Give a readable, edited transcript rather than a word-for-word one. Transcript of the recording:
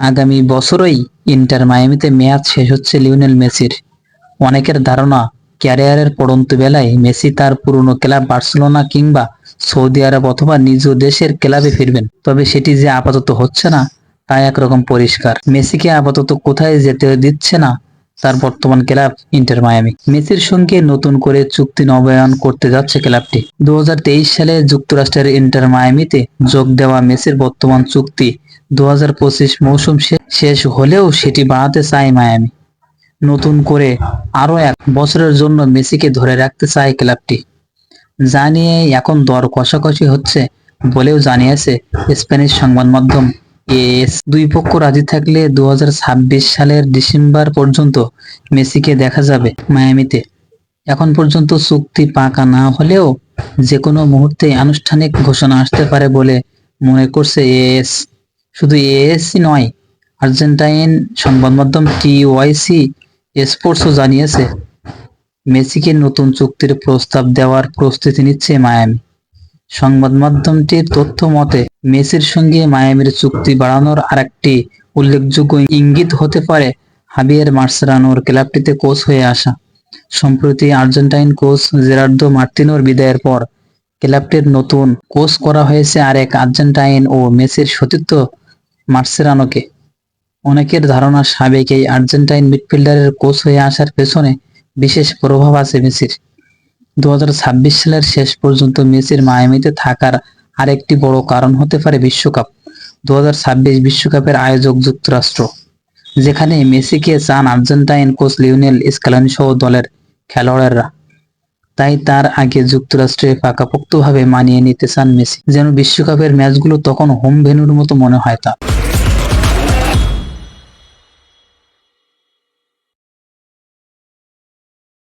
আগামী বছরই ইন্টার মায়ামিতে মেয়াদ শেষ হচ্ছে লিওনেল মেসির। অনেকের ধারণা ক্যারিয়ারের পড়ন্ত বেলায় মেসি তার পুরনো ক্লাব বার্সেলোনা কিংবা সৌদি আরব অথবা নিজ দেশের ক্লাবে ফিরবেন, তবে সেটি যে আপাতত হচ্ছে না তা একরকম পরিষ্কার। মেসিকে আপাতত কোথায় যেতে দিচ্ছে না তার বর্তমান ক্লাব ইন্টার মায়ামি। মেসির সঙ্গে নতুন করে চুক্তি নবায়ন করতে যাচ্ছে ক্লাবটি। 2023 সালে যুক্তরাষ্ট্রের ইন্টার মায়ামিতে যোগ দেওয়া মেসির বর্তমান চুক্তি 2025 মৌসুম শেষ হলেও সেটি বাড়াতে চায় মায়ামি। নতুন করে আরো 1 বছরের জন্য মেসিকে ধরে রাখতে চায় ক্লাবটি, যা নিয়ে এখন দর কষাকষি হচ্ছে বলেও জানিয়েছে স্প্যানিশ সংবাদ মাধ্যম এএস। দুই পক্ষ রাজি থাকলে 2026 সালের ডিসেম্বর পর্যন্ত মেসিকে দেখা যাবে মায়ামিতে। এখন পর্যন্ত চুক্তি পাকা না হলেও যে কোনো মুহূর্তেই আনুষ্ঠানিক ঘোষণা আসতে পারে বলে মনে করছে এএস। শুধু এএসই নয়, আর্জেন্টাইন সংবাদ মাধ্যম টিওয়াইসি স্পোর্টসও জানিয়েছে মেসিকে নতুন চুক্তির প্রস্তাব দেওয়ার প্রস্তুতি নিচ্ছে মায়ামি। সংবাদ মাধ্যমটির তথ্য মতে মেসির সঙ্গে মায়ামির চুক্তি বাড়ানোর আরেকটি উল্লেখযোগ্য ইঙ্গিত হতে পারে হাবিয়ের মার্সেরানোর ক্লাবটিতে কোচ হয়ে আসা। সম্প্রতি আর্জেন্টাইন কোচ জেরার্দো মার্তিনোর বিদায়ের পর ক্লাবটির নতুন কোচ করা হয়েছে আরেক আর্জেন্টাইন ও মেসির সতীর্থ মার্সেরানোকে। অনেকের ধারণা সাবেক এই আর্জেন্টাইন মিডফিল্ডারের কোচ হয়ে আসার পেছনে বিশেষ প্রভাব আছে মেসির। 2026 সালের শেষ পর্যন্ত মেসির মায়ামিতে থাকার আরেকটি বড় কারণ হতে পারে বিশ্বকাপ। 2026 বিশ্বকাপের আয়োজক যুক্তরাষ্ট্র, যেখানে মেসিকে চান আর্জেন্টাইন কোচ লিওনেল স্ক্যালোনি সহ দলের খেলোয়াড়েরা। তাই তার আগে যুক্তরাষ্ট্রে পাকাপোক্তভাবে মানিয়ে নিতে চান মেসি, যেন বিশ্বকাপের ম্যাচগুলো তখন হোম ভেন্যুর মতো মনে হয় তার।